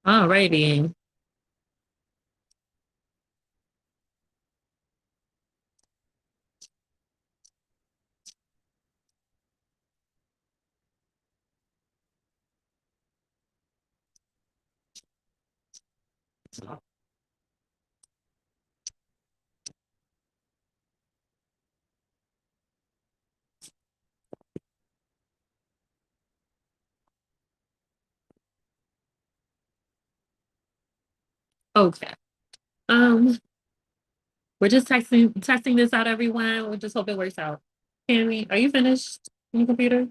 Alrighty. Okay. Um, we're just testing this out, everyone. We just hope it works out. Cammy, are you finished on your computer?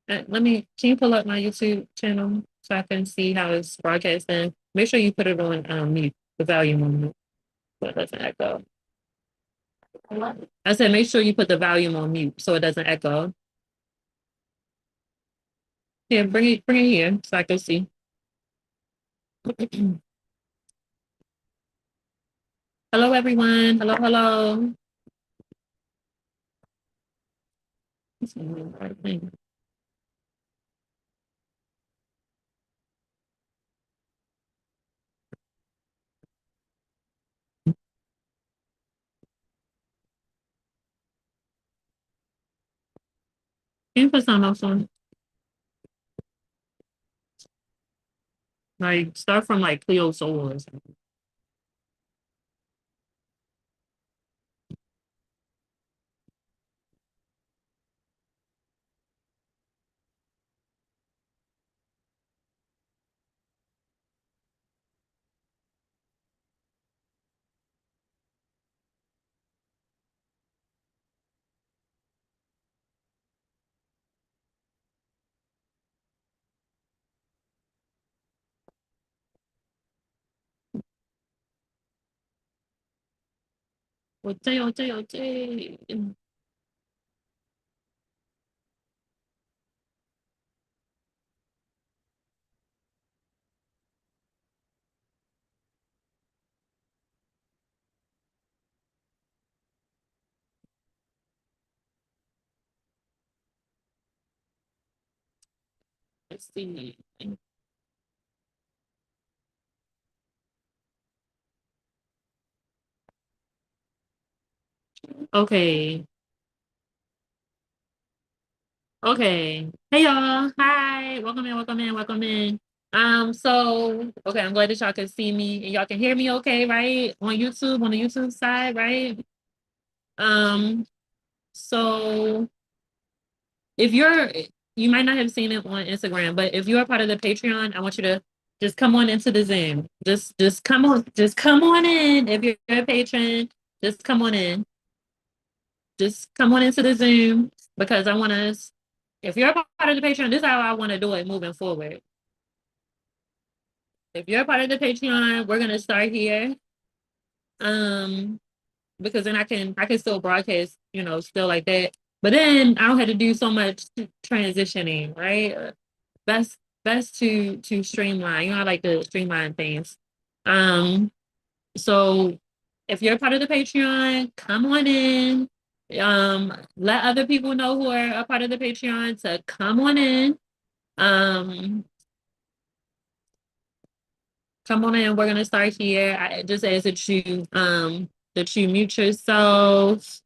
Can you pull up my YouTube channel so I can see how it's broadcasting? Make sure you put it on mute, the volume on mute, so it doesn't echo. I said make sure you put the volume on mute so it doesn't echo. Yeah, bring it here so I can see. Hello, everyone. Hello, hello. Can you put something else on? Like start from like Cleo Soul or something. OJ. Let's see. Okay. Okay. Hey y'all. Hi. Welcome in, welcome in, welcome in. Okay, I'm glad that y'all can see me and y'all can hear me okay, right? On YouTube, on the YouTube side, right? Um, so if you're you might not have seen it on Instagram, but if you're a part of the Patreon, I want you to just come on into the Zoom. Just come on in. If you're a patron, just come on in. Just come on into the Zoom because I want to. If you're a part of the Patreon, this is how I want to do it moving forward. If you're a part of the Patreon, we're gonna start here. Um, because then I can still broadcast, still like that. But then I don't have to do so much transitioning, right? Best to streamline. I like to streamline things. Um, so if you're a part of the Patreon, come on in. Let other people know who are a part of the Patreon to come on in. Um, come on in. We're gonna start here. I just ask that you mute yourself.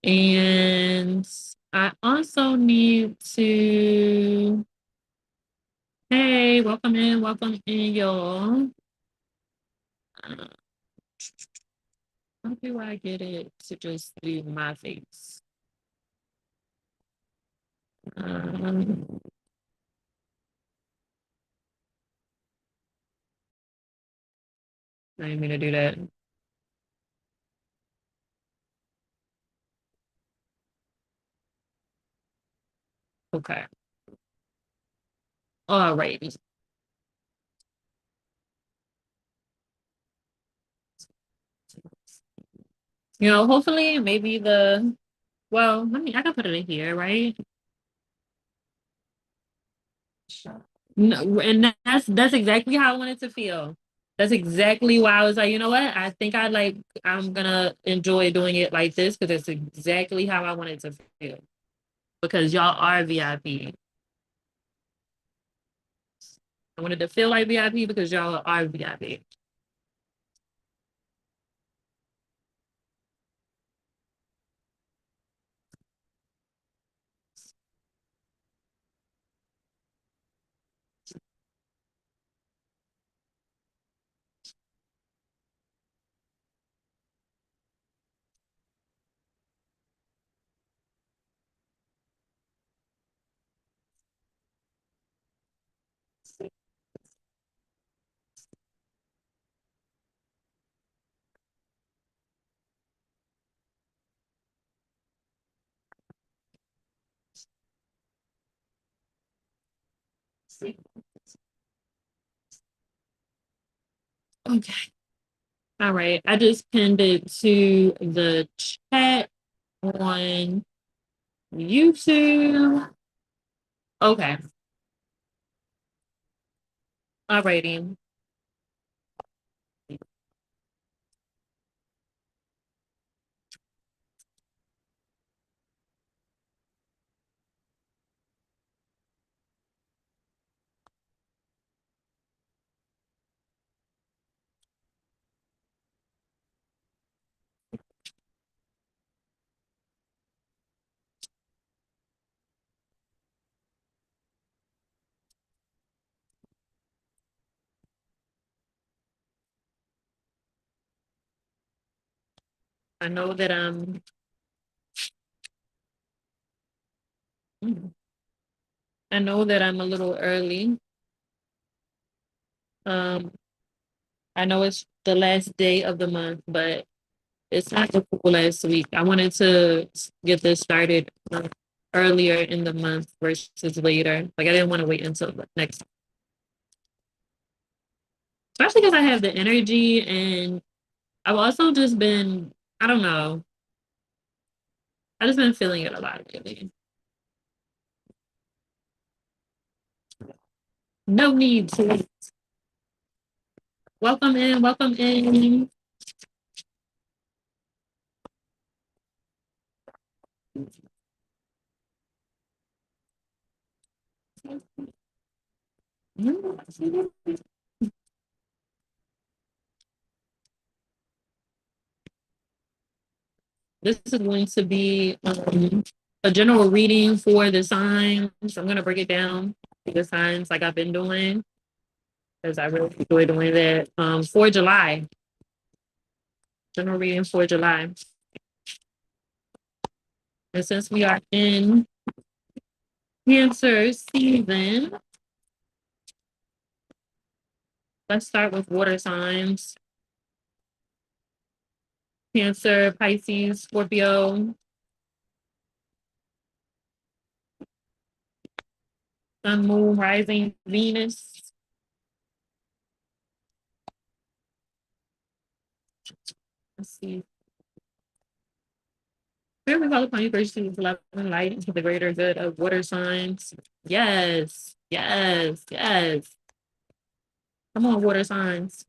And I also need to, hey, welcome in, y'all. Uh, how do I get it to just do my face? Um, I didn't mean to do that. Okay. All right. Hopefully, maybe I can put it in here, right? No, and that's exactly how I wanted to feel. That's exactly why I was like, you know what? I'm gonna enjoy doing it like this because it's exactly how I wanted to feel. Because y'all are VIP. I wanted to feel like VIP because y'all are VIP. Okay. All right. I just pinned it to the chat on YouTube. Okay. All righty. I know that I know that I'm a little early. Um, I know it's the last day of the month, but it's not the full last week. I wanted to get this started earlier in the month versus later. Like I didn't want to wait until the next, especially because I have the energy and I've also just been, I don't know, I just been feeling it a lot lately. No need to welcome in, welcome in. This is going to be a general reading for the signs. I'm going to break it down the signs like I've been doing because I really enjoy doing that. For July, general reading for July. And since we are in Cancer season, let's start with water signs. Cancer, Pisces, Scorpio, Sun, Moon, Rising, Venus. Let's see. Here we call upon you first to love and light into the greater good of water signs. Yes, yes, yes. Come on, water signs.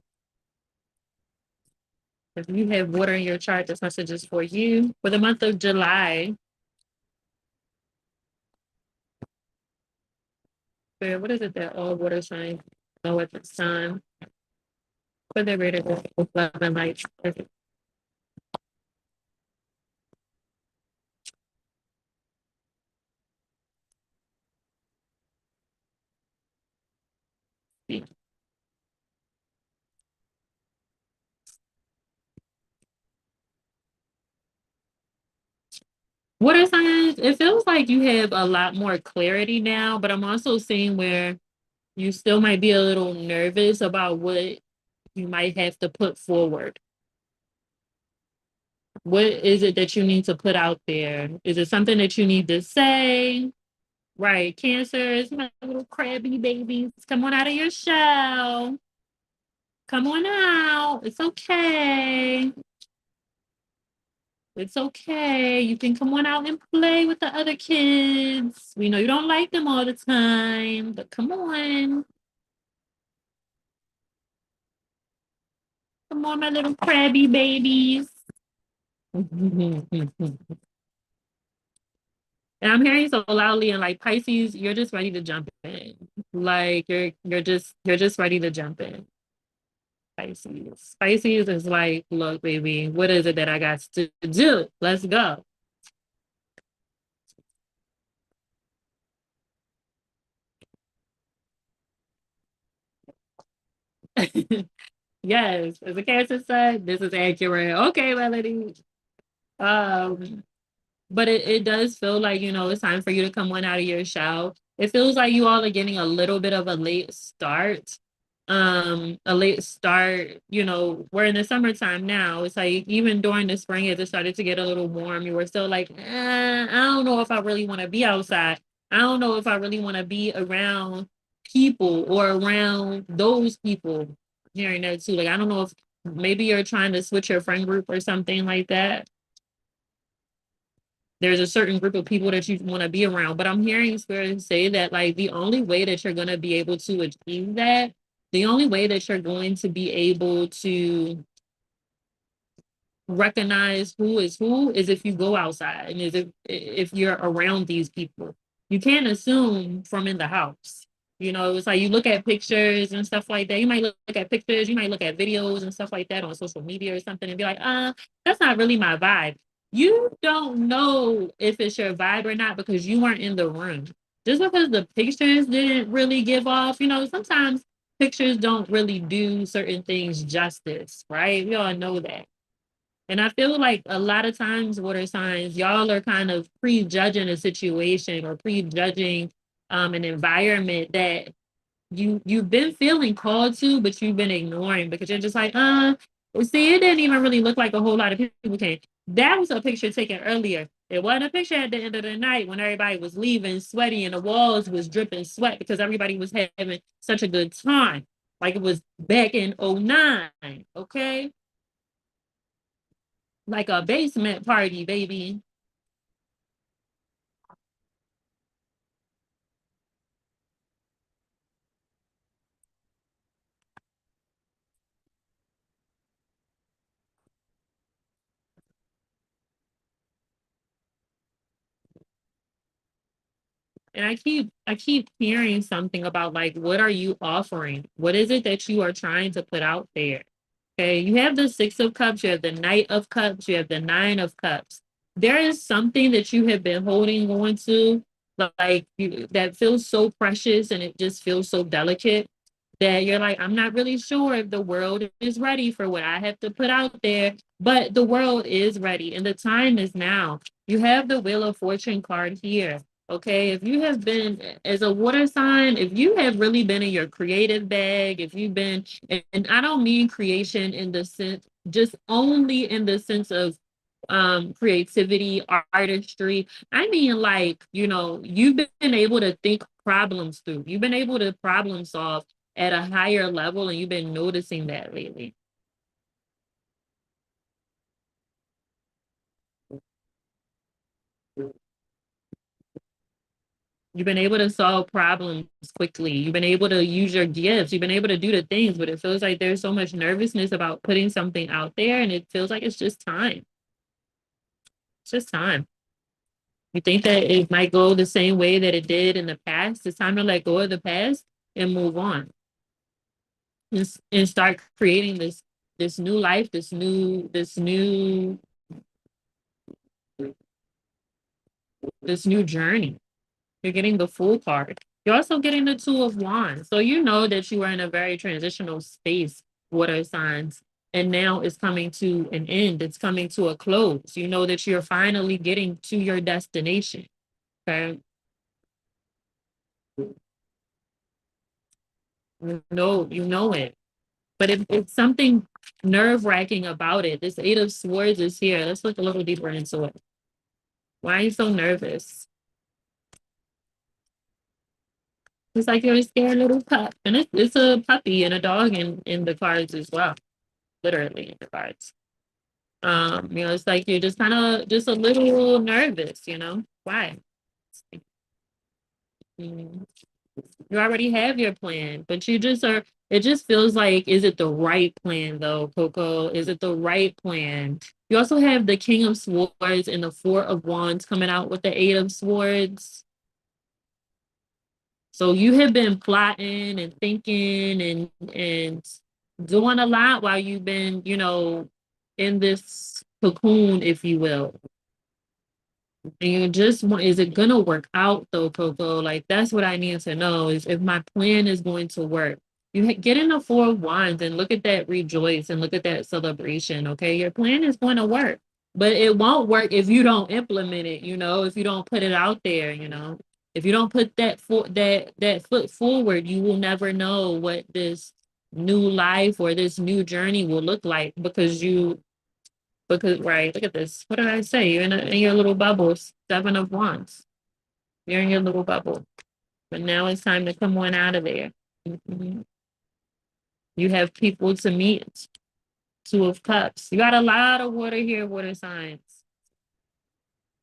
If you have water in your chart, this message is for you. For the month of July, what is it that all water signs know at this time? For the greater good of love and light. Water signs, it feels like you have a lot more clarity now, but I'm also seeing where you still might be a little nervous about what you might have to put forward. What is it that you need to put out there? Is it something that you need to say? Right, Cancers, my little crabby babies, come on out of your shell. Come on out. It's okay. It's okay. You can come on out and play with the other kids. We know you don't like them all the time, but come on. Come on, my little crabby babies. And I'm hearing so loudly and like Pisces, you're just ready to jump in. Like you're just ready to jump in. Pisces. Pisces is like, look, baby, what is it that I got to do? Let's go. Yes, as a Cancer said, this is accurate. Okay, Melody. Um, but it does feel like, it's time for you to come on out of your shell. It feels like you all are getting a little bit of a late start. A late start, we're in the summertime now. It's like even during the spring as it started to get a little warm, you were still like, I don't know if I really want to be outside. I don't know if I really want to be around people or around those people hearing that too. Like I don't know if maybe you're trying to switch your friend group or something like that. There's a certain group of people that you want to be around. But I'm hearing Spirit say that like the only way that you're going to be able to achieve that, the only way that you're going to be able to recognize who is if you go outside and is if you're around these people. You can't assume from in the house. It's like you look at pictures and stuff like that. You might look at pictures, you might look at videos and stuff like that on social media or something and be like, that's not really my vibe. You don't know if it's your vibe or not because you weren't in the room. Just because the pictures didn't really give off, sometimes pictures don't really do certain things justice, right? We all know that. And I feel like a lot of times, water signs, y'all are kind of prejudging a situation or prejudging an environment that you've been feeling called to, but you've been ignoring because you're just like, see, it didn't even really look like a whole lot of people came. That was a picture taken earlier. It wasn't a picture at the end of the night when everybody was leaving sweaty and the walls was dripping sweat because everybody was having such a good time. Like it was back in '09. Okay, like a basement party, baby. And I keep hearing something about like what are you offering? What is it that you are trying to put out there? Okay, you have the 6 of Cups, you have the Knight of Cups, you have the 9 of Cups. There is something that you have been holding on to, like that feels so precious and it just feels so delicate that you're like, I'm not really sure if the world is ready for what I have to put out there, but the world is ready and the time is now. You have the Wheel of Fortune card here. Okay, if you have been as a water sign, if you have really been in your creative bag, if you've been, and I don't mean creation in the sense, just only in the sense of creativity, artistry. I mean, like, you've been able to think problems through, you've been able to problem solve at a higher level, and you've been noticing that lately. You've been able to solve problems quickly. You've been able to use your gifts. You've been able to do the things, but it feels like there's so much nervousness about putting something out there, and it feels like it's just time. It's just time. You think that it might go the same way that it did in the past? It's time to let go of the past and move on and start creating this new life, this new journey. You're getting the Fool card. You're also getting the Two of Wands. So you know that you are in a very transitional space, water signs. And now it's coming to an end. It's coming to a close. You know that you're finally getting to your destination. Okay. You know it. But it's something nerve wracking about it. This Eight of Swords is here. Let's look a little deeper into it. Why are you so nervous? It's like you're a scared little pup. And it's a puppy and a dog in the cards as well. Literally in the cards. It's like you're just kind of just a little nervous. Why? Mm, You already have your plan, but you just are, it just feels like, is it the right plan though, Coco? Is it the right plan? You also have the King of Swords and the Four of Wands coming out with the Eight of Swords. So you have been plotting and thinking and doing a lot while you've been, in this cocoon, if you will. And you just want, is it gonna work out though, Coco? Like that's what I need to know is if my plan is going to work. Get in the Four of Wands and look at that rejoice and look at that celebration. Okay, your plan is going to work, but it won't work if you don't implement it. If you don't put it out there. If you don't put that foot forward, you will never know what this new life or this new journey will look like because right, look at this. What did I say? You're in your little bubble. Seven of Wands. You're in your little bubble. But now it's time to come on out of there. Mhm. You have people to meet. Two of Cups. You got a lot of water here, water signs.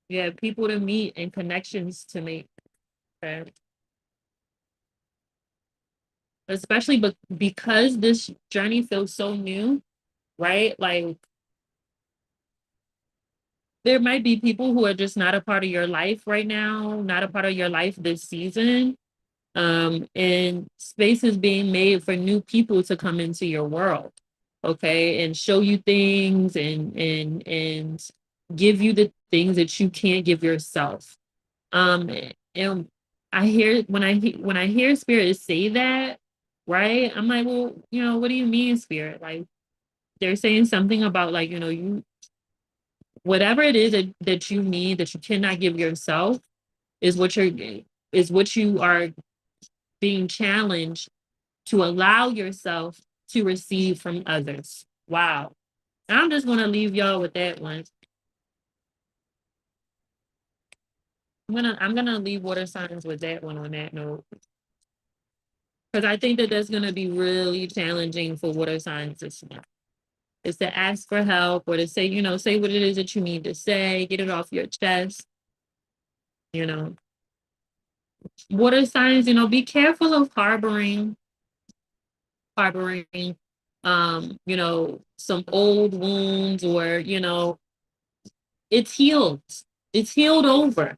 You have people to meet and connections to make. Okay. Especially because this journey feels so new, right? Like there might be people who are just not a part of your life right now, not a part of your life this season. And space is being made for new people to come into your world, okay, and show you things and give you the things that you can't give yourself. Um, and when I hear spirit say that, right? I'm like, well, what do you mean, spirit? Like they're saying something about like, you whatever it is that you need that you cannot give yourself is what you are being challenged to allow yourself to receive from others. Wow. I'm just going to leave y'all with that one. I'm gonna leave water signs with that one on that note because I think that that's gonna be really challenging for water signs this month. Is to ask for help or to say, say what it is that you need to say, get it off your chest. You know, water signs. Be careful of harboring, some old wounds or it's healed. It's healed over.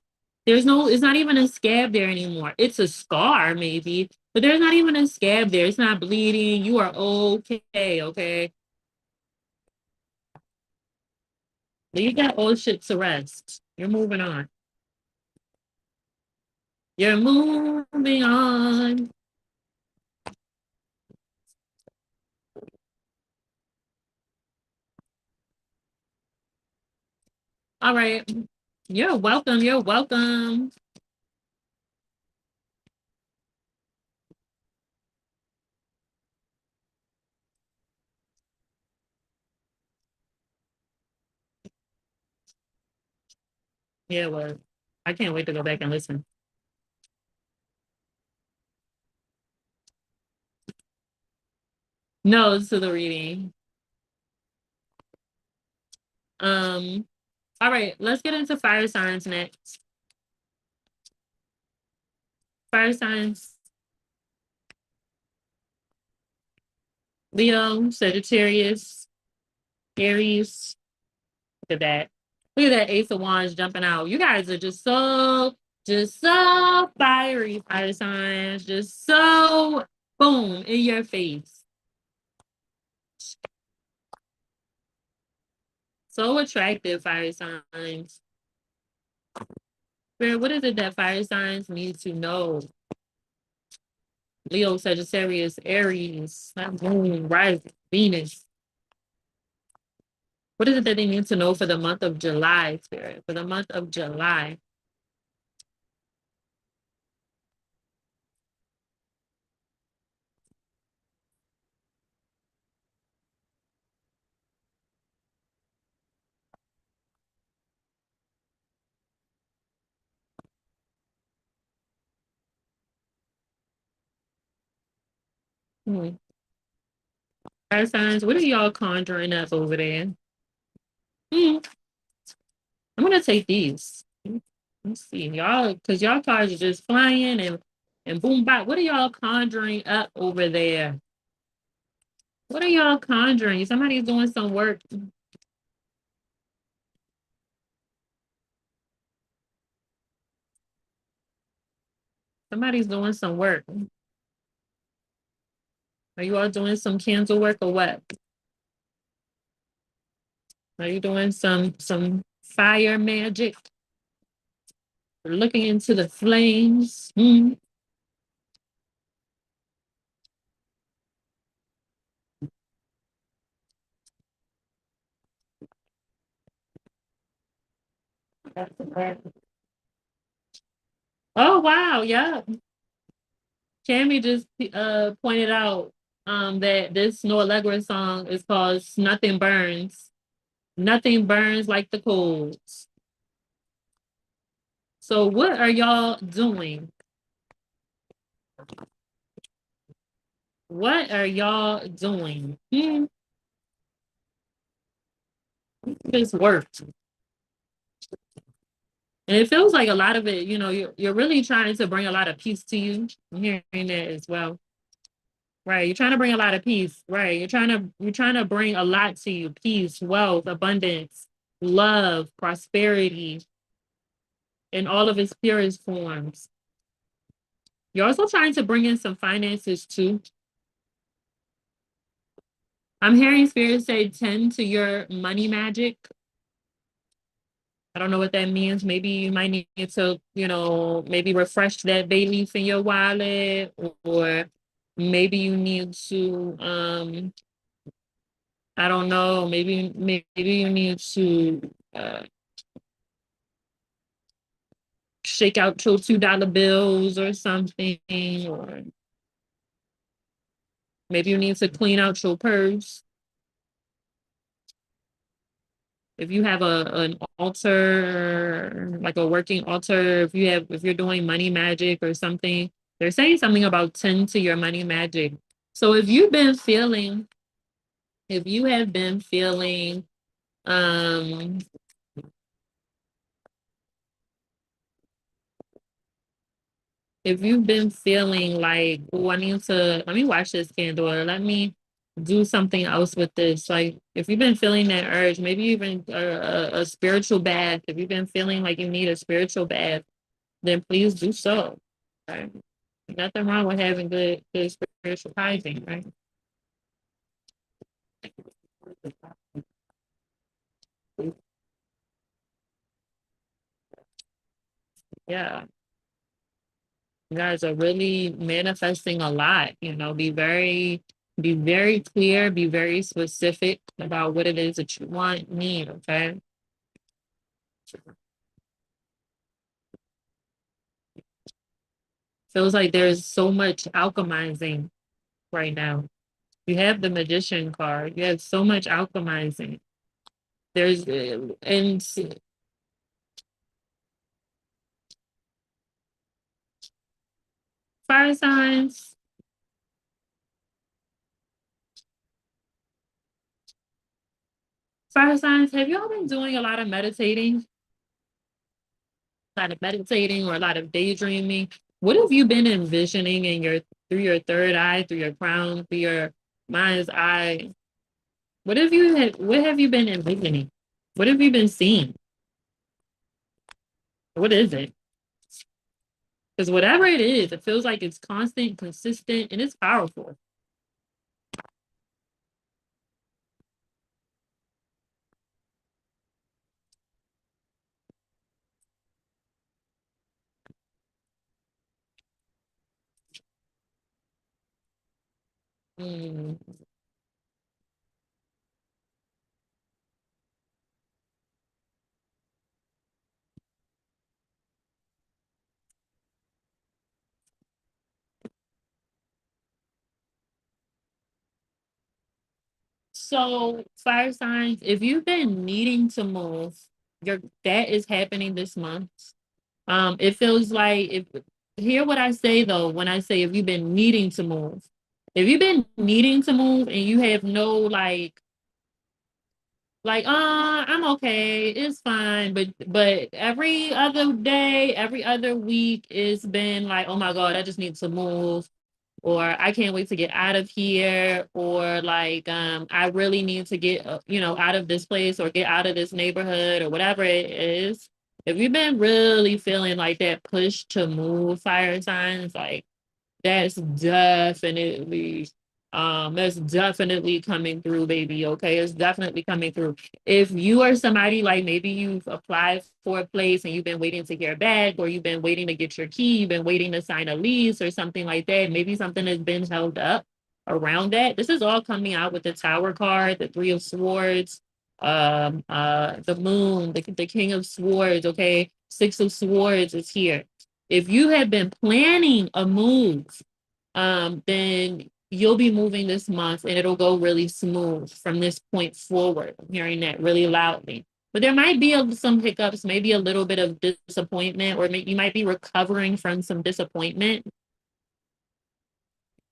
It's not even a scab there anymore. It's a scar, maybe, but there's not even a scab there. It's not bleeding. You are okay, okay? Leave that old shit to rest. You're moving on. You're moving on. All right. You're welcome. You're welcome. Yeah, well, I can't wait to go back and listen. No, to the reading. Um, all right, let's get into fire signs next. Fire signs, Leo, Sagittarius, Aries. Look at that. Look at that Ace of Wands jumping out. You guys are just so fiery, fire signs. Just so boom in your face. So attractive, fire signs. Spirit, what is it that fire signs need to know? Leo, Sagittarius, Aries, not moon, rising, Venus. What is it that they need to know for the month of July, Spirit? For the month of July. Hmm. Fire signs, what are y'all conjuring up over there? Hmm. I'm gonna take these. Let's see, y'all, because y'all cards are just flying and boom bop. What are y'all conjuring up over there? What are y'all conjuring? Somebody's doing some work. Somebody's doing some work. Are you all doing some candle work or what? Are you doing some fire magic? Looking into the flames. Oh wow, yeah. Tammy just pointed out that this No Allegra song is called Nothing Burns. Nothing burns like the coals. So what are y'all doing? What are y'all doing? This worked. And it feels like a lot of it, you're really trying to bring a lot of peace to you. I'm hearing that as well. Right. You're trying to bring a lot of peace. Right. You're trying to bring a lot to you. Peace, wealth, abundance, love, prosperity in all of its purest forms. You're also trying to bring in some finances too. I'm hearing spirit say tend to your money magic. I don't know what that means. Maybe you might need to, maybe refresh that bay leaf in your wallet, or maybe you need to, I don't know, maybe you need to shake out your $2 bills or something, or maybe you need to clean out your purse. If you have an altar, like a working altar, if you're doing money magic or something, they're saying something about tend to your money magic. So if you have been feeling um if you've been feeling like, oh, I need to let me watch this candle, or let me do something else with this. Like if you've been feeling that urge, maybe even a spiritual bath. If you've been feeling like you need a spiritual bath, then please do so. Right? Nothing wrong with having good spiritual hygiene, right? Yeah. You guys are really manifesting a lot, be very clear, be very specific about what it is that you want, need, okay? Feels like there's so much alchemizing right now. You have the magician card. You have so much alchemizing. There's and fire signs, fire signs. Have y'all been doing a lot of meditating? A lot of meditating or a lot of daydreaming? What have you been envisioning in your through your third eye, through your crown, through your mind's eye? What have you been envisioning? What have you been seeing? What is it? Because whatever it is, it feels like it's constant, consistent, and it's powerful. Mm. So, fire signs, if you've been needing to move, that is happening this month. It feels like if hear what I say though, when I say if you've been needing to move. If you've been needing to move and you have no I'm okay, it's fine, but every other day, every other week, it's been like, oh my god, I just need to move, or I can't wait to get out of here, or I really need to get out of this place or get out of this neighborhood or whatever it is. If you've been really feeling like that push to move, fire signs, like that's definitely coming through, baby. Okay, it's definitely coming through. If you are somebody like maybe you've applied for a place and you've been waiting to hear back, or you've been waiting to get your key, you've been waiting to sign a lease or something like that, maybe something has been held up around that. This is all coming out with the Tower card, the Three of Swords, the Moon, the King of Swords. Okay, Six of Swords is here. If you have been planning a move, then you'll be moving this month and it'll go really smooth from this point forward. I'm hearing that really loudly. But there might be some hiccups, maybe a little bit of disappointment, or you might be recovering from some disappointment.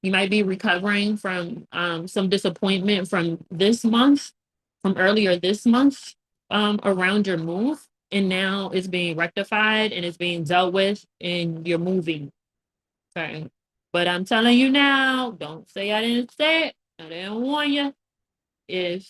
You might be recovering from some disappointment from this month, from earlier this month, around your move. And now it's being rectified and it's being dealt with, and you're moving. Okay. But I'm telling you now, don't say I didn't say it. I didn't warn you. If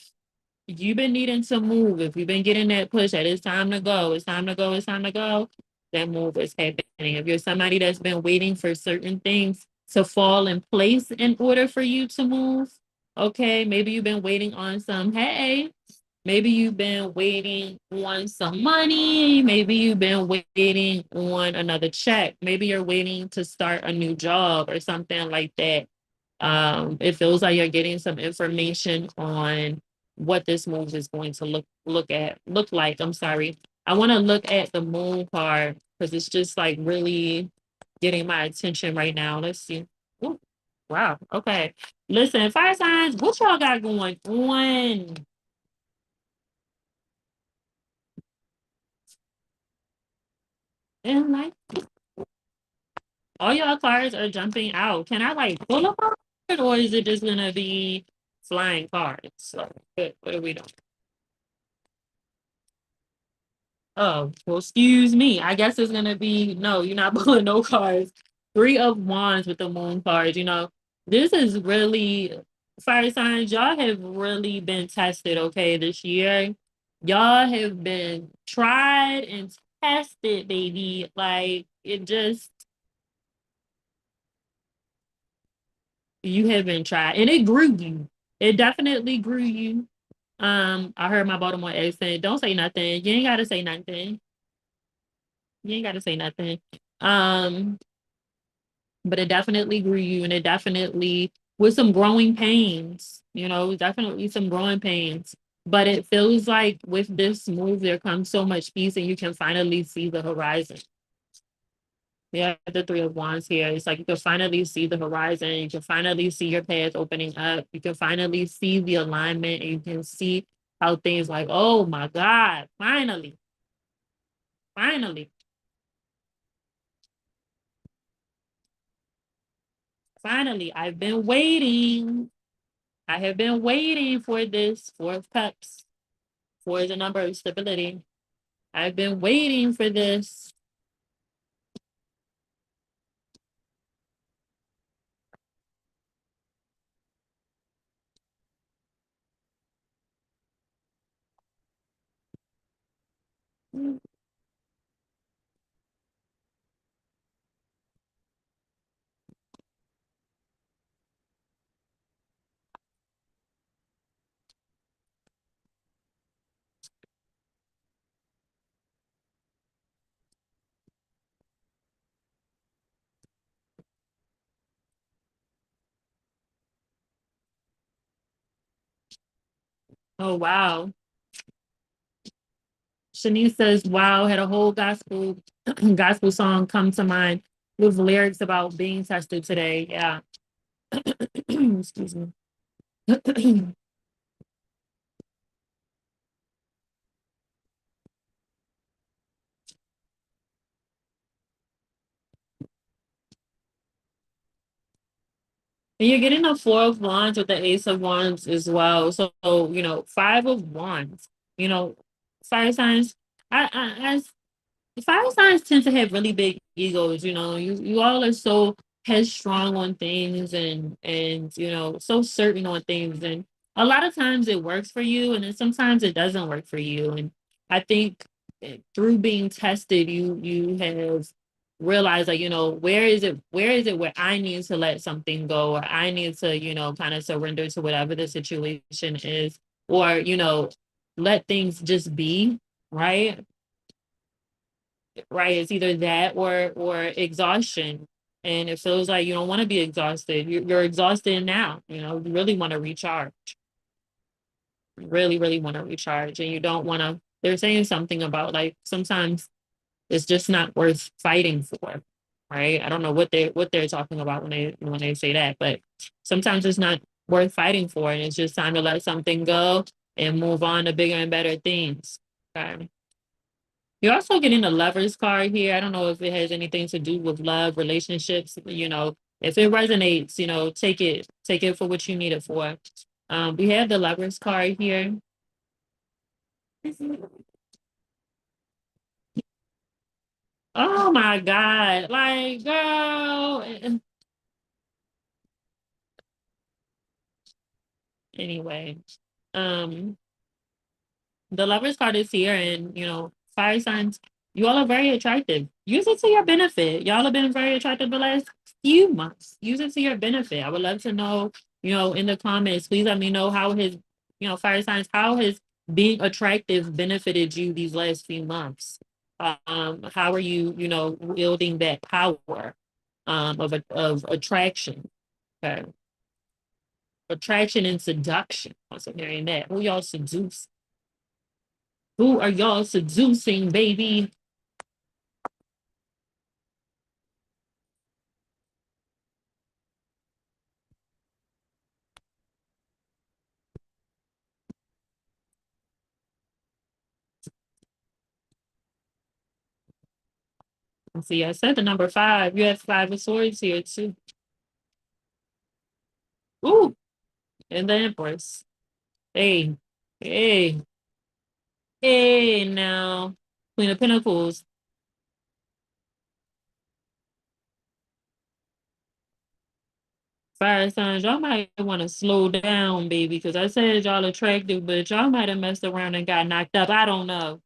you've been needing to move, if you've been getting that push that it's time to go, it's time to go, it's time to go, that move is happening. If you're somebody that's been waiting for certain things to fall in place in order for you to move, okay, maybe you've been waiting on some, hey, maybe you've been waiting on some money. Maybe you've been waiting on another check. Maybe you're waiting to start a new job or something like that. It feels like you're getting some information on what this move is going to look like. I'm sorry. I want to look at the moon card because it's just like really getting my attention right now. Let's see. Ooh, wow. Okay. Listen, fire signs, what y'all got going on? And like all y'all cards are jumping out. Can I like pull a card, or is it just gonna be flying cards? So what are we doing? Oh, well, excuse me. I guess it's gonna be no, you're not pulling no cards. Three of Wands with the moon cards. This is really fire signs. Y'all have really been tested, okay, this year. Y'all have been tried and tested, baby. Like it just you have been tried, and it grew you. It definitely grew you. I heard my Baltimore accent. Don't say nothing. You ain't gotta say nothing. You ain't gotta say nothing. Um, but it definitely grew you, and it definitely with some growing pains. Definitely some growing pains. But it feels like with this move, there comes so much peace, and you can finally see the horizon. Yeah, the Three of Wands here. It's like you can finally see the horizon. You can finally see your path opening up. You can finally see the alignment, and you can see how things like, oh my God, finally, finally, finally. I've been waiting. I have been waiting for this. Four of Cups. Four is a number of stability. I've been waiting for this. Oh, wow. Shanice says, wow, had a whole gospel gospel song come to mind with lyrics about being tested today. Yeah. Excuse me. And you're getting a four of wands with the ace of wands as well. So, five of wands, you know, fire signs. As fire signs tend to have really big egos. You all are so headstrong on things, and so certain on things, and a lot of times it works for you, and then sometimes it doesn't work for you. And I think through being tested, you have realized, like, where is it where I need to let something go, or I need to, kind of surrender to whatever the situation is, or let things just be, right? Right, it's either that or exhaustion. And it feels like you don't want to be exhausted. You're exhausted now. You really want to recharge. Really, really want to recharge, and you don't want to. They're saying something about, like, sometimes it's just not worth fighting for, right? I don't know what they're talking about when they say that, but sometimes it's not worth fighting for, and it's just time to let something go and move on to bigger and better things. Okay. You're also getting a lover's card here. I don't know if it has anything to do with love, relationships. If it resonates, take it for what you need it for. We have the lover's card here. Oh my God. Like, girl. Anyway, um, the lover's card is here, and fire signs, you all are very attractive. Use it to your benefit. Y'all have been very attractive the last few months. Use it to your benefit. I would love to know, in the comments, please let me know how fire signs, how has being attractive benefited you these last few months. How are you, wielding that power of attraction? Okay. Attraction and seduction. Also hearing that. Who y'all seduce? Who are y'all seducing, baby? See, I said the number five. You have five of swords here too. Ooh, and the Empress. Hey, hey, hey, now. Queen of Pentacles. Fire signs, y'all might want to slow down, baby, because I said y'all attractive, but y'all might have messed around and got knocked up. I don't know.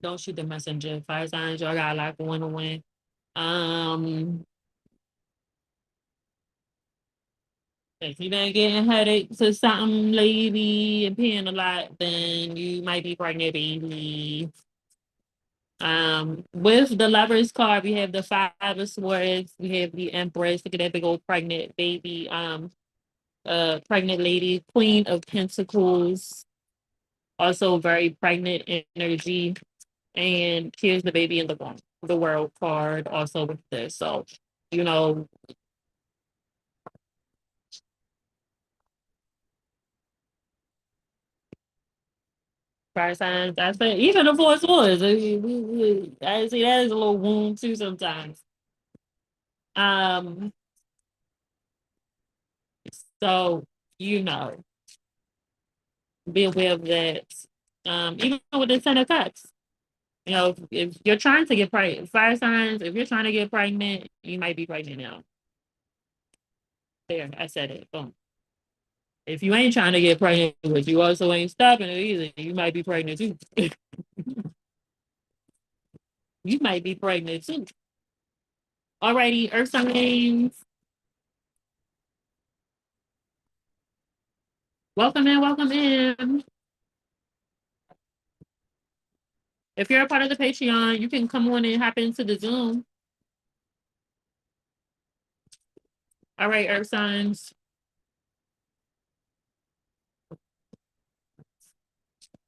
Don't shoot the messenger. Fire signs, y'all got a lot going on. Um, If you been getting headaches or something, lady, and peeing a lot, then you might be pregnant, baby. With the lovers card, we have the five of swords, we have the empress. Look at that big old pregnant baby, pregnant lady, queen of pentacles, also very pregnant energy. And here's the baby in the world card, also with this. So, you know, fire signs. I say even the four swords. I see that is a little wound too sometimes. Um, so you know, be aware of that. Even with the Ten of Cups, if you're trying to get pregnant, fire signs. If you're trying to get pregnant, you might be pregnant now. There, I said it. Boom. If you ain't trying to get pregnant, but you also ain't stopping it either, you might be pregnant too. You might be pregnant too. Alrighty, Earth signs. Welcome in, welcome in. If you're a part of the Patreon, you can come on and hop into the Zoom. All right, Earth signs.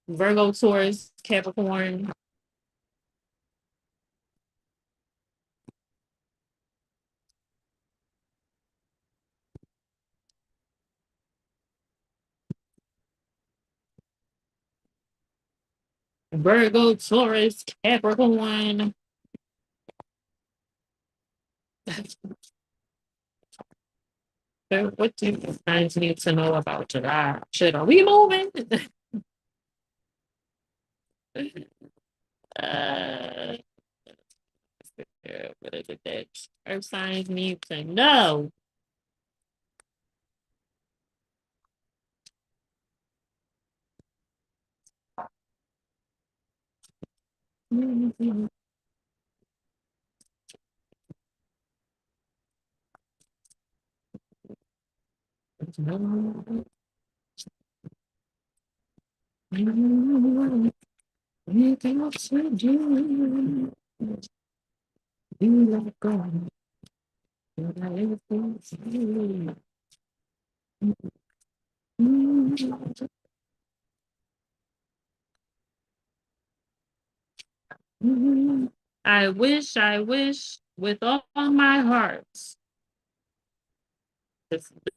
Virgo, Taurus, Capricorn, Virgo, Taurus, Capricorn. So what do you guys need to know about July? Shit, are we moving? uh, what is it that Earth signs need to know? I wish with all my heart.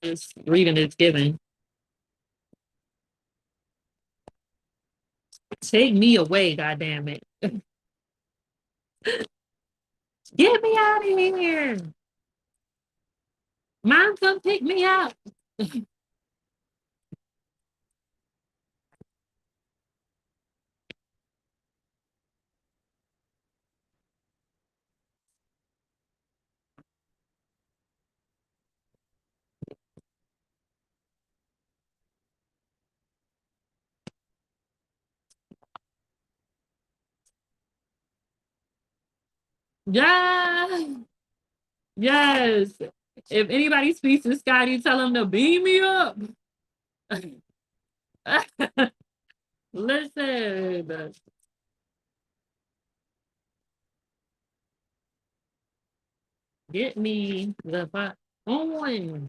This reading is given. Take me away, goddamn it. Get me out of here. Mom, come pick me up. Yeah. Yes. If anybody speaks to Scotty, tell him to beam me up. Listen, get me the fuck on.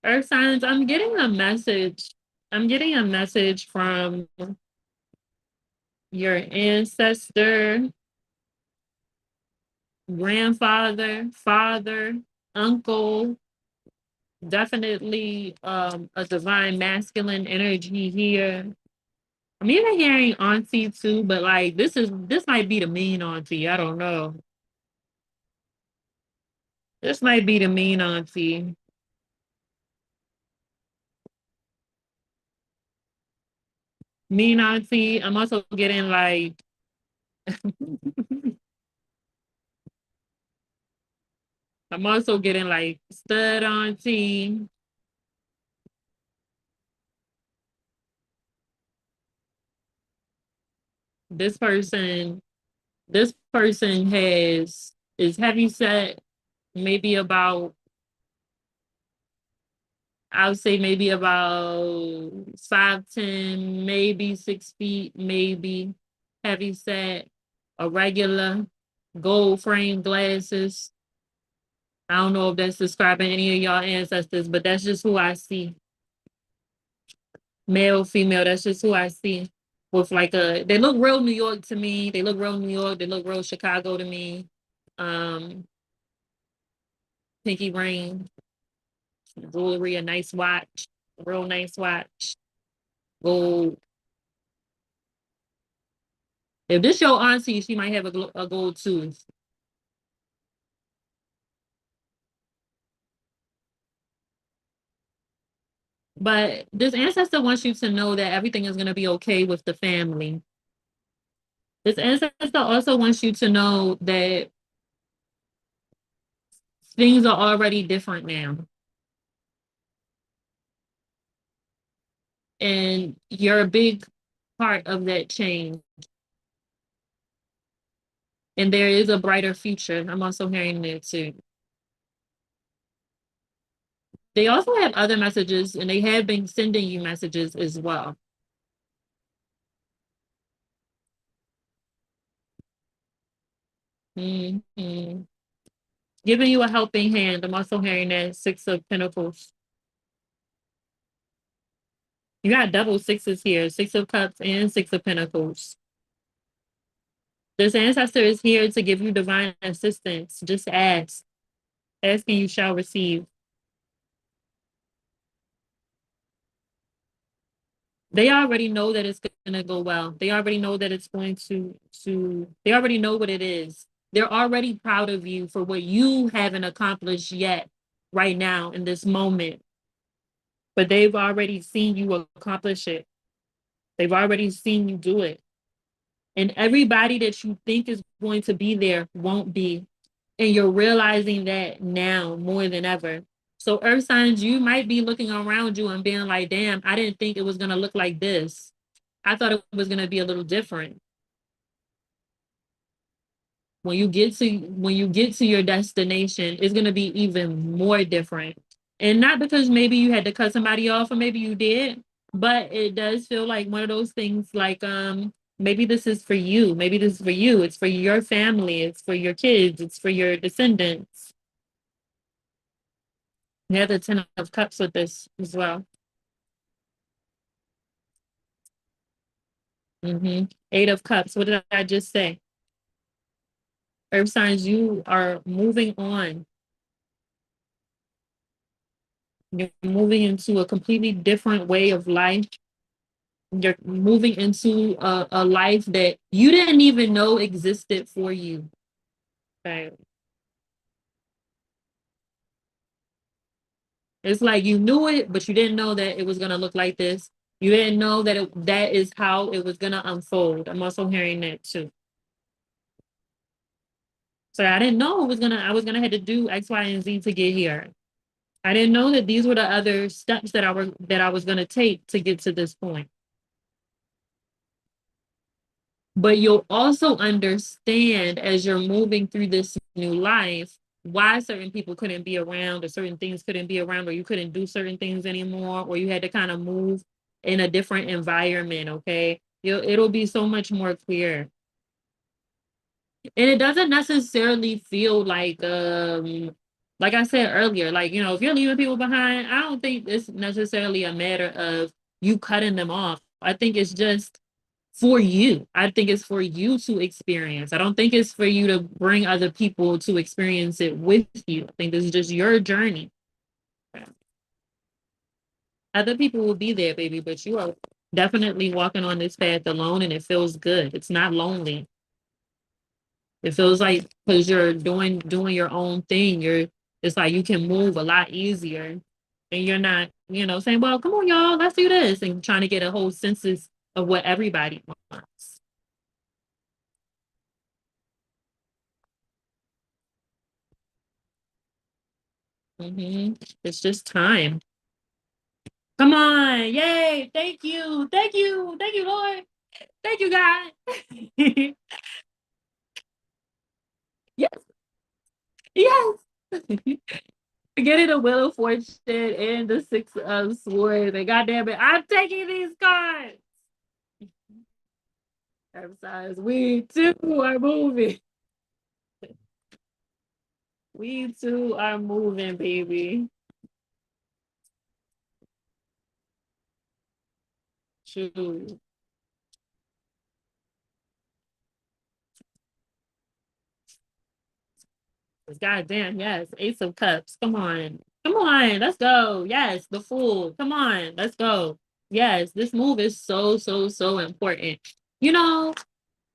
Earth signs, I'm getting a message. I'm getting a message from your ancestor, grandfather, father, uncle. Definitely a divine masculine energy here. I'm even hearing auntie too, but like this might be the mean auntie. I don't know. This might be the mean auntie. Mean auntie. I'm also getting like I'm also getting like stud auntie. This person, this person is heavy set, maybe about I would say maybe about 5'10", maybe 6 feet, maybe heavy set, a regular, gold frame glasses. I don't know if that's describing any of y'all ancestors, but that's just who I see. Male, female, that's just who I see. With like they look real New York to me. They look real New York. They look real Chicago to me. Um, Pinky ring, jewelry, a nice watch, a real nice watch, gold. If this your auntie, she might have a gold tooth. But this ancestor wants you to know that everything is going to be okay with the family. This ancestor also wants you to know that things are already different now. And you're a big part of that change. And there is a brighter future. I'm also hearing that too. They also have other messages and they have been sending you messages as well. Mm-hmm. Giving you a helping hand. I'm also hearing that Six of Pentacles. You got double sixes here, Six of Cups and Six of Pentacles. This ancestor is here to give you divine assistance. Just ask. Asking you shall receive. They already know that it's going to go well. They already know that it's going they already know what it is. They're already proud of you for what you haven't accomplished yet right now in this moment. But they've already seen you accomplish it. They've already seen you do it. And everybody that you think is going to be there won't be. And you're realizing that now more than ever. So earth signs, you might be looking around you and being like, damn, I didn't think it was gonna look like this. I thought it was gonna be a little different. When you get to your destination, it's gonna be even more different. And not because maybe you had to cut somebody off or maybe you did, but it does feel like one of those things like maybe this is for you. Maybe this is for you. It's for your family, it's for your kids, it's for your descendants. You have the 10 of Cups with this as well. 8 of Cups. What did I just say? Earth signs, you are moving on. You're moving into a completely different way of life. You're moving into a life that you didn't even know existed for you. Right? It's like you knew it, but you didn't know that it was gonna look like this. You didn't know that that is how it was gonna unfold. I'm also hearing that too. So I didn't know I was gonna have to do X, Y, and Z to get here. I didn't know that these were the other steps that I was gonna take to get to this point. But you'll also understand as you're moving through this new life why certain people couldn't be around or certain things couldn't be around or you couldn't do certain things anymore or you had to kind of move in a different environment. Okay, it'll be so much more clear. And it doesn't necessarily feel like I said earlier, like, if you're leaving people behind, I don't think it's necessarily a matter of you cutting them off. I think it's just for you. I think it's for you to experience. I don't think it's for you to bring other people to experience it with you. I think this is just your journey. Other people will be there, baby, but you are definitely walking on this path alone and it feels good. It's not lonely. It feels like because you're doing your own thing, it's like you can move a lot easier and you're not, saying, well, come on, y'all, let's do this and trying to get a whole census of what everybody wants. It's just time. Come on. Yay. Thank you. Thank you. Thank you, Lord. Thank you, God. Yes. Yes. Getting the Wheel of Fortune and the Six of Swords. And goddamn it, I'm taking these cards. Besides, we too are moving. We too are moving, baby. True. Goddamn, yes. Ace of Cups. Come on. Come on. Let's go. Yes. The Fool. Come on. Let's go. Yes. This move is so, so, so important. You know,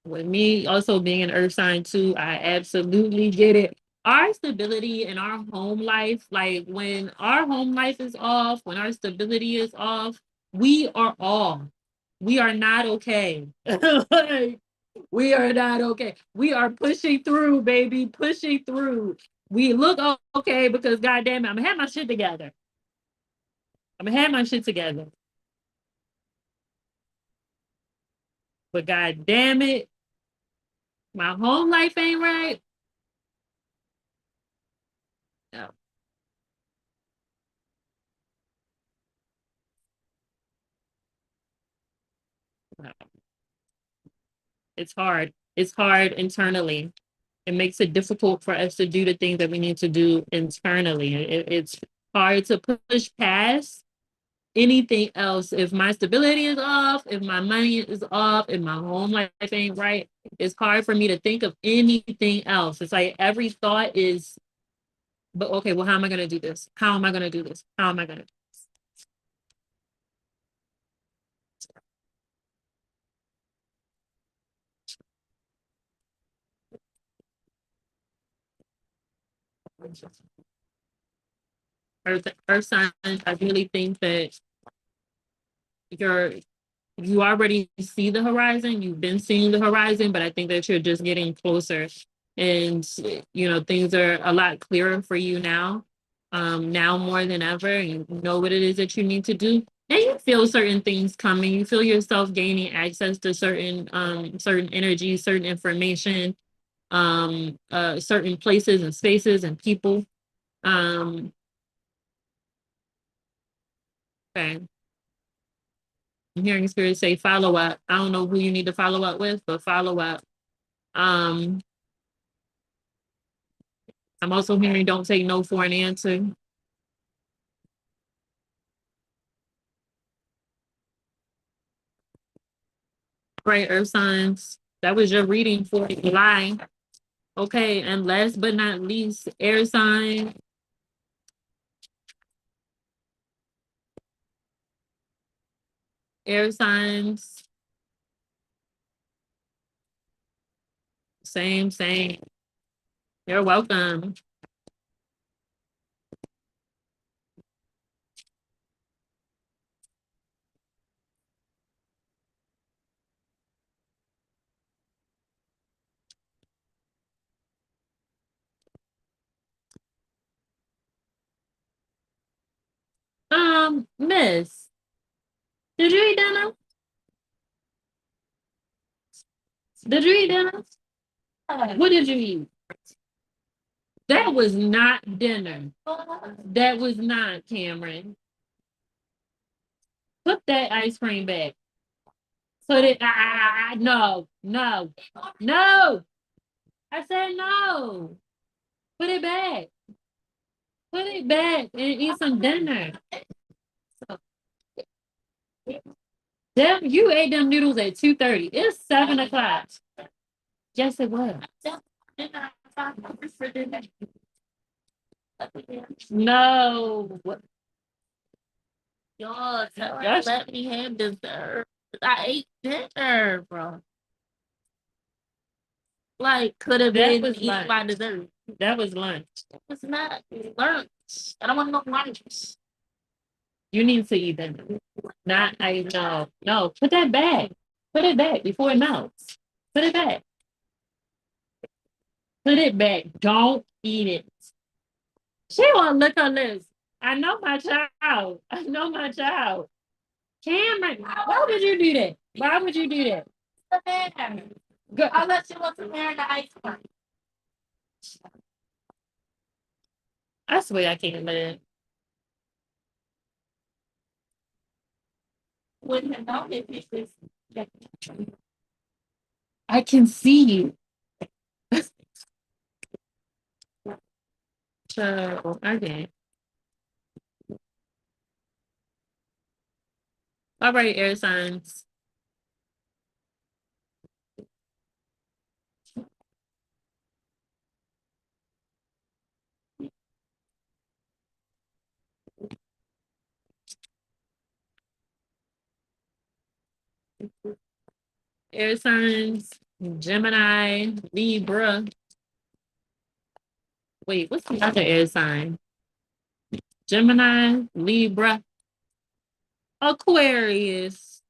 with me also being an earth sign too, I absolutely get it. Our stability in our home life, like when our home life is off, when our stability is off, we are off. We are not okay. Like, we are not okay. We are pushing through, baby, pushing through. We look okay because goddamn it, I'm gonna have my shit together. I'm gonna have my shit together. But god damn it, my home life ain't right. No, no. It's hard. It's hard internally. It makes it difficult for us to do the things that we need to do internally. It's hard to push past anything else. If my stability is off, if my money is off, if my home life ain't right, it's hard for me to think of anything else. It's like every thought is, but okay, well, how am I going to do this? How am I going to do this? How am I going to? Earth signs, I really think that you're you already see the horizon. You've been seeing the horizon, but I think that you're just getting closer and things are a lot clearer for you now. Now more than ever, you know what it is that you need to do, and you feel certain things coming. You feel yourself gaining access to certain energy, certain information, certain places and spaces and people. Um, okay. I'm hearing spirit say follow up. I don't know who you need to follow up with, but follow up. Um, I'm also hearing don't take no for an answer. Right, Earth signs. That was your reading for July. Okay, and last but not least, air sign. Air signs. Same, same. You're welcome. Miss, did you eat dinner? Did you eat dinner? What did you eat? That was not dinner. That was not, Cameron. Put that ice cream back. Put it. No, no, no. I said no. Put it back. Put it back and eat some dinner. Them, you ate them noodles at 2:30. It's 7 o'clock. Yes, it was. No. Y'all, let me have dessert. I ate dinner, bro. Like, could have been eat my dessert. That was lunch. It was not lunch. I don't want no lunch. You need to eat dinner. Not, I no. No, put that back. Put it back before it melts. Put it back. Put it back. Don't eat it. She won't look on this. I know my child. I know my child. Cameron, why would you do that? Why would you do that? Go. I'll let you look in there in the ice cream. I swear I can't live. I can see you. So, okay. All right, air signs. Air signs. Gemini, Libra. Wait, what's the other air sign? Gemini, Libra, Aquarius.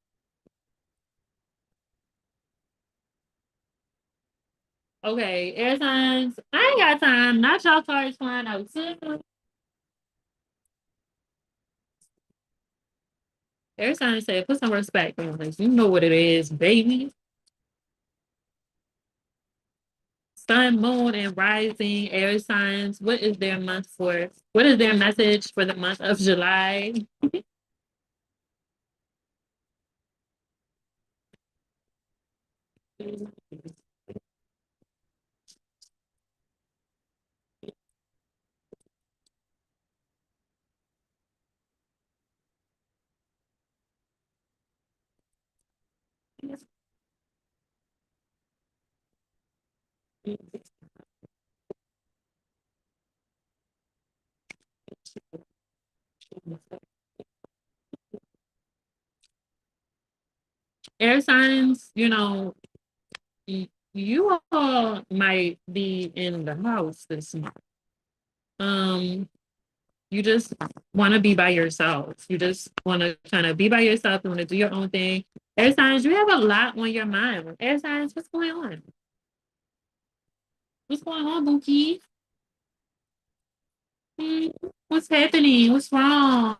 Okay, air signs. I ain't got time. Not y'all cards flying out soon. Air signs say, put some respect on this. You know what it is, baby. Sun, moon, and rising air signs. What is their month for? What is their message for the month of July? Air signs, you all might be in the house this month. Um, you just want to be by yourself. You just want to kind of be by yourself. You want to do your own thing. Air signs, you have a lot on your mind. Air signs, what's going on? What's going on, Bookie? Mm, what's happening? What's wrong?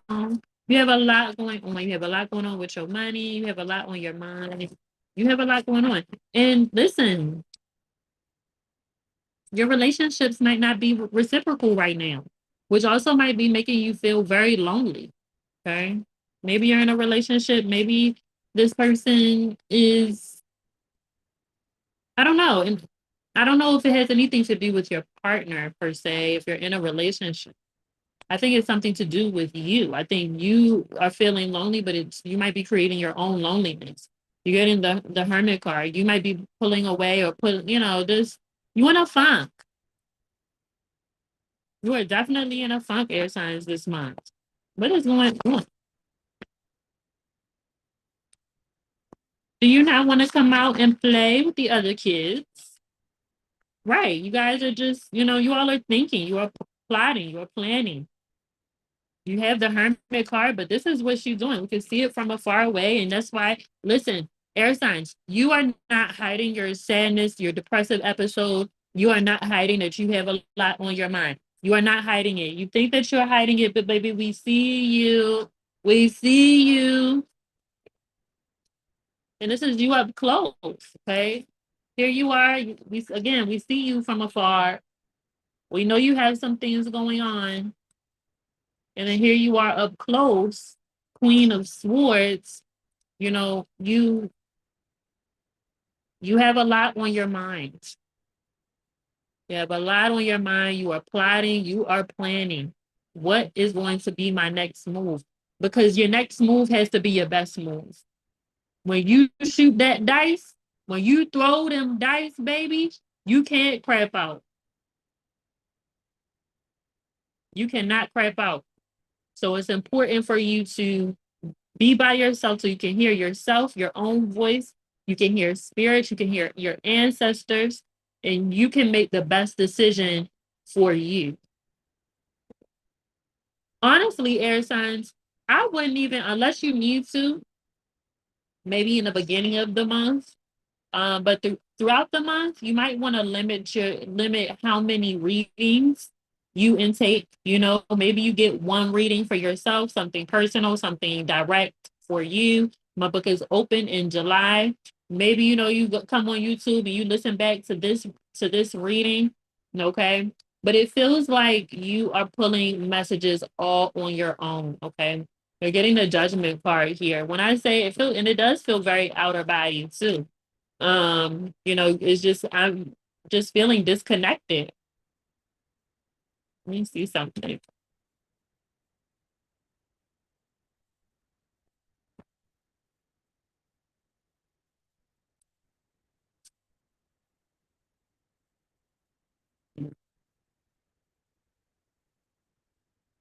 You have a lot going on. You have a lot going on with your money. You have a lot on your mind. You have a lot going on. And listen, your relationships might not be reciprocal right now, which also might be making you feel very lonely. Okay. Maybe you're in a relationship. Maybe this person is, I don't know. And I don't know if it has anything to do with your partner per se, if you're in a relationship. I think it's something to do with you. I think you are feeling lonely, but it's you might be creating your own loneliness. You're getting the hermit card. You might be pulling away or this you in a funk. You are definitely in a funk, air signs this month. What is going on? Do you not want to come out and play with the other kids? Right. You guys are just, you all are thinking, you are plotting, you are planning. You have the hermit card, but this is what she's doing. We can see it from afar away. And that's why, listen, air signs, you are not hiding your sadness, your depressive episode. You are not hiding that you have a lot on your mind. You are not hiding it. You think that you're hiding it, but baby, we see you. We see you. And this is you up close. Okay. Here you are. We see you from afar. We know you have some things going on. And then here you are up close, Queen of Swords. You have a lot on your mind. You have a lot on your mind. You are plotting, you are planning. What is going to be my next move? Because your next move has to be your best move. When you shoot that dice, when you throw them dice, baby, you can't crap out. You cannot crap out. So it's important for you to be by yourself so you can hear yourself, your own voice. You can hear spirits, you can hear your ancestors, and you can make the best decision for you. Honestly, air signs, I wouldn't even, unless you need to, maybe in the beginning of the month, but throughout the month, you might want to limit how many readings you intake. Maybe you get one reading for yourself, something personal, something direct for you. My book is open in July. Maybe you come on YouTube and you listen back to this reading. Okay. But it feels like you are pulling messages all on your own. Okay. You're getting the judgment card here. When I say and it does feel very outer body too. It's just I'm just feeling disconnected. Let me see something.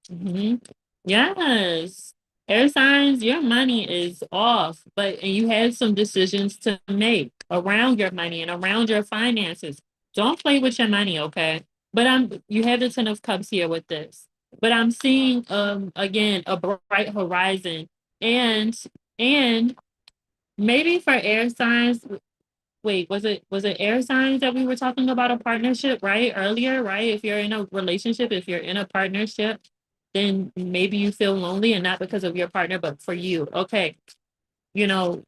Mhm. Yes. Air signs, your money is off, and you have some decisions to make around your money and around your finances. Don't play with your money, okay? But you have the 10 of Cups here with this. But I'm seeing again a bright horizon and and maybe for air signs. Wait, was it air signs that we were talking about a partnership, right? Earlier, right? If you're in a relationship, if you're in a partnership, then maybe you feel lonely and not because of your partner, but for you. Okay. You know,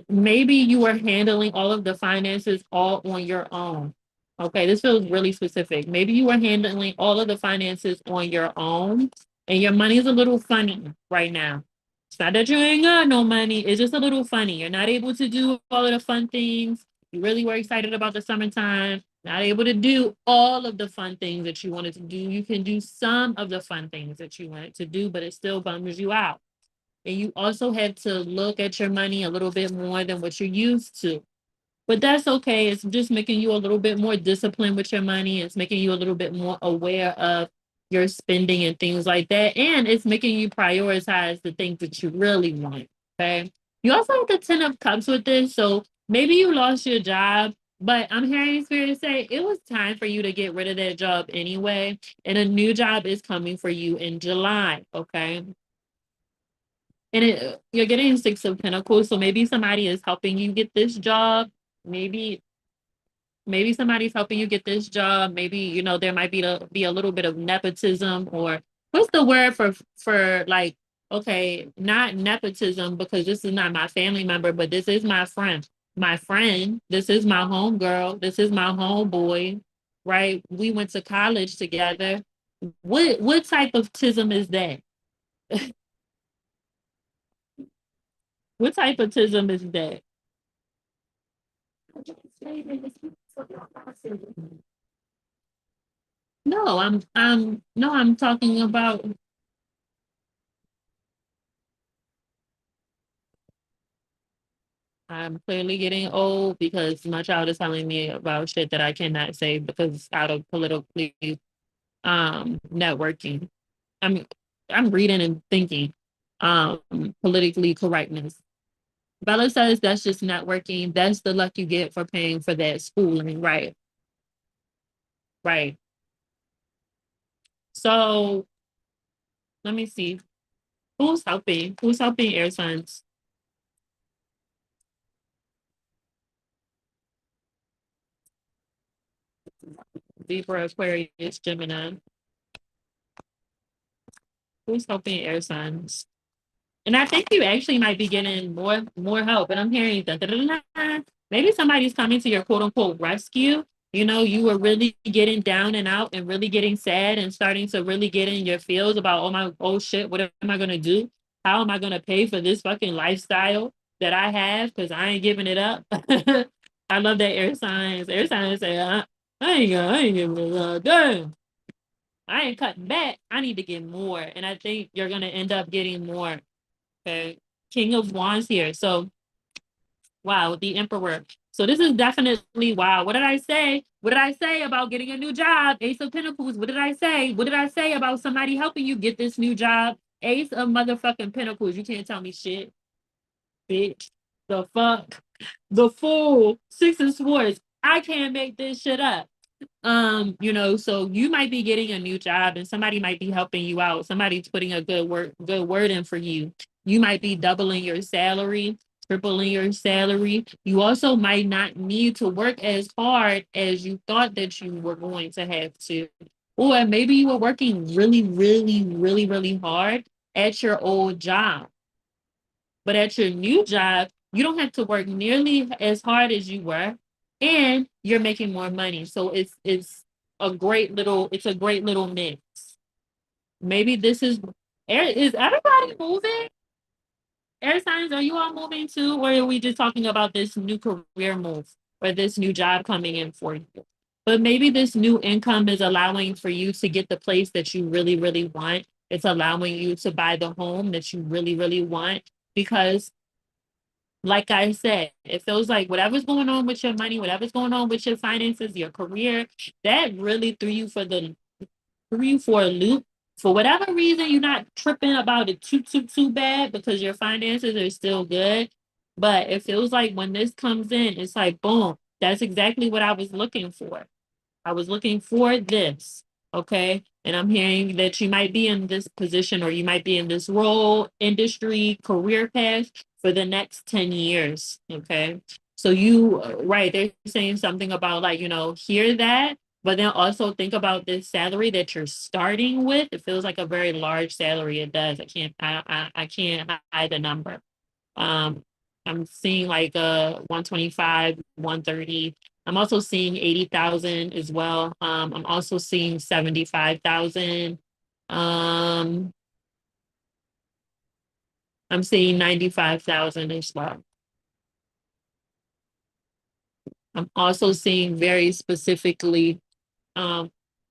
maybe you are handling all of the finances all on your own. Okay, this feels really specific. Maybe you are handling all of the finances on your own and your money is a little funny right now. It's not that you ain't got no money, it's just a little funny. You're not able to do all of the fun things. You really were excited about the summertime, not able to do all of the fun things that you wanted to do. You can do some of the fun things that you wanted to do, but it still bums you out. And you also have to look at your money a little bit more than what you're used to. But that's okay. It's just making you a little bit more disciplined with your money. It's making you a little bit more aware of your spending and things like that. And it's making you prioritize the things that you really want. Okay. You also have the 10 of Cups with this. So maybe you lost your job, but I'm hearing Spirit say it was time for you to get rid of that job anyway. And a new job is coming for you in July. Okay. And you're getting 6 of Pentacles, so maybe somebody is helping you get this job. Maybe maybe somebody's helping you get this job. Maybe, you know, there might be a little bit of nepotism, or what's the word for like, okay, not nepotism, because this is not my family member, but this is my friend. My friend, this is my homegirl, this is my homeboy, right? We went to college together. What type of tism is that? What type of tism is that? No, I'm talking about. I'm clearly getting old because my child is telling me about shit that I cannot say because out of politically networking. I'm I'm reading and thinking um politically correctness. Bella says that's just networking. That's the luck you get for paying for that schooling. Right. Right. So let me see. Who's helping? Who's helping air signs? Libra, Aquarius, Gemini. Who's helping air signs? And I think you actually might be getting more help. And I'm hearing maybe somebody's coming to your quote unquote rescue. You know, you were really getting down and out and really getting sad and starting to really get in your feels about, oh shit, what am I gonna do? How am I gonna pay for this fucking lifestyle that I have? Because I ain't giving it up. I love that air signs. Air signs say, I ain't giving it up. Damn. I ain't cutting back. I need to get more. And I think you're gonna end up getting more. Okay. King of Wands here. So, wow, the Emperor. So, this is definitely wow. What did I say? What did I say about getting a new job? Ace of Pentacles. What did I say? What did I say about somebody helping you get this new job? Ace of motherfucking Pentacles. You can't tell me shit, bitch. The fuck? The Fool. Six of Swords. I can't make this shit up. You know, so you might be getting a new job and somebody might be helping you out. Somebody's putting a good word in for you. You might be doubling your salary, tripling your salary. You also might not need to work as hard as you thought that you were going to have to. Or maybe you were working really hard at your old job. But at your new job, you don't have to work nearly as hard as you were, and you're making more money. So it's a great little mix. Maybe this is everybody moving? Air signs, are you all moving too? Or are we just talking about this new career move or this new job coming in for you? But maybe this new income is allowing for you to get the place that you really want. It's allowing you to buy the home that you really want because like I said, it feels like whatever's going on with your money, whatever's going on with your finances, your career, that really threw you for a loop. For whatever reason, you're not tripping about it too bad because your finances are still good. But it feels like when this comes in, it's like boom, that's exactly what I was looking for. I was looking for this. Okay. And I'm hearing that you might be in this position or you might be in this role, industry, career path for the next 10 years. Okay. So right, they're saying something about like, you know, hear that, but then also think about this salary that you're starting with. It feels like a very large salary. It does. I can't hide the number. Um, I'm seeing like 125, 130. I'm also seeing 80,000 as well. I'm also seeing 75,000. Um, I'm seeing 95,000 as well. I'm also seeing very specifically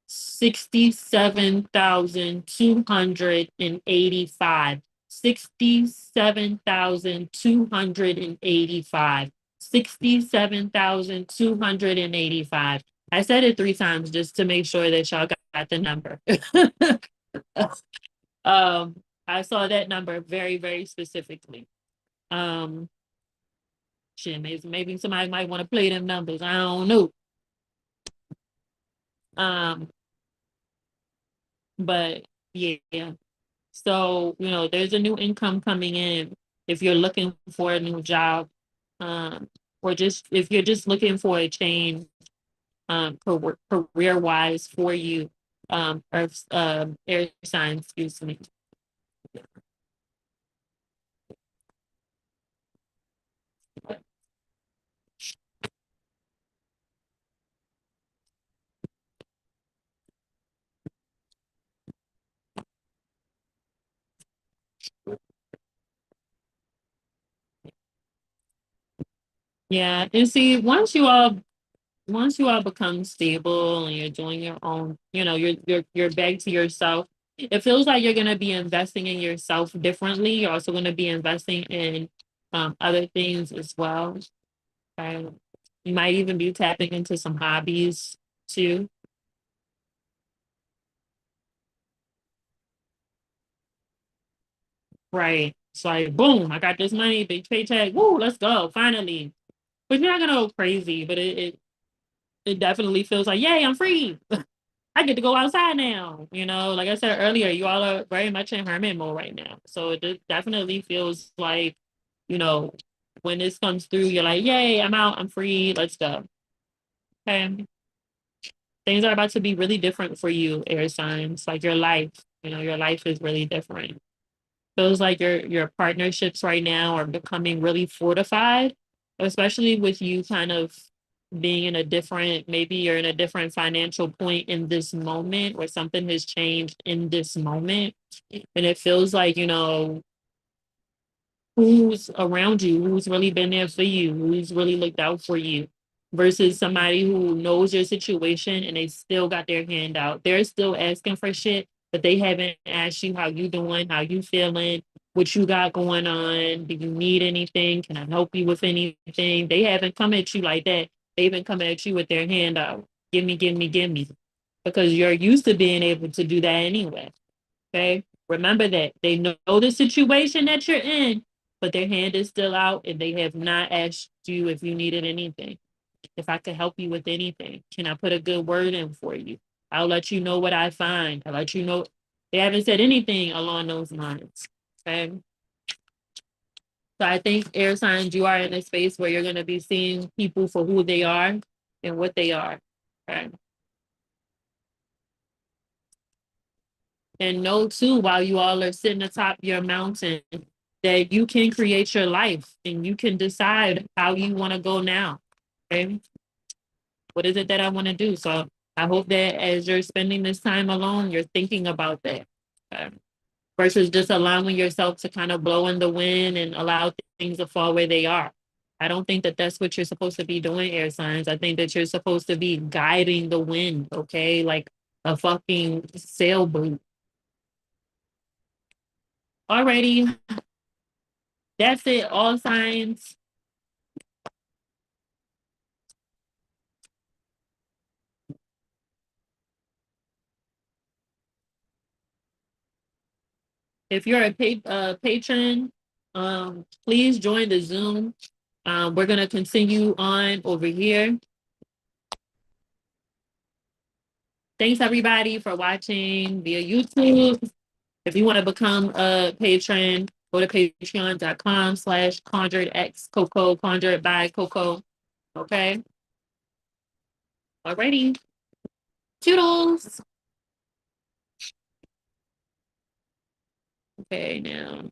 67,285. 67,285. 67,285. I said it 3 times just to make sure that y'all got the number. I saw that number very specifically. Um, shit, maybe somebody might want to play them numbers. I don't know. Um, but yeah. So, you know, there's a new income coming in if you're looking for a new job, or just if you're just looking for a change. career wise for you, earth air sign, excuse me. Yeah, and see, once you all become stable and you're doing your own, you're back to yourself. It feels like you're gonna be investing in yourself differently. You're also gonna be investing in other things as well. Right? You might even be tapping into some hobbies too. Right. It's like boom, I got this money, big paycheck. Woo, let's go, finally. But you're not gonna go crazy, but it definitely feels like, yay, I'm free. I get to go outside now. Like I said earlier, you all are very much in hermit mode right now. So definitely feels like, you know, when this comes through, you're like, yay, I'm out, I'm free, let's go. Okay. Things are about to be really different for you, air signs. Like your life is really different. Feels like your partnerships right now are becoming really fortified, especially with you kind of being in a different, maybe you're in a different financial point in this moment where something has changed in this moment. And it feels like, who's around you, who's really been there for you, who's really looked out for you, versus somebody who knows your situation and they still got their hand out. They're still asking for shit, but they haven't asked you how you doing, how you feeling, what you got going on. Do you need anything? Can I help you with anything? They haven't come at you like that. They've been coming at you with their hand out. Give me, give me, give me. Because you're used to being able to do that anyway. Okay. Remember that they know the situation that you're in, but their hand is still out and they have not asked you if you needed anything. If I could help you with anything, can I put a good word in for you? I'll let you know what I find. I'll let you know. They haven't said anything along those lines. Okay. So I think air signs, you are in a space where you're going to be seeing people for who they are and what they are. Okay. And know too, while you all are sitting atop your mountain, that you can create your life and you can decide how you want to go now. Okay. What is it that I want to do? So I hope that as you're spending this time alone, you're thinking about that. Okay. Versus just allowing yourself to kind of blow in the wind and allow things to fall where they are. I don't think that that's what you're supposed to be doing, air signs. I think that you're supposed to be guiding the wind, okay? Like a fucking sailboat. Alrighty, that's it. All signs. If you're a patron, please join the Zoom. We're gonna continue on over here. Thanks everybody for watching via YouTube. If you want to become a patron, go to patreon.com/conjuredxcoco, conjured by Coco. Okay. Alrighty. Toodles. Okay, now.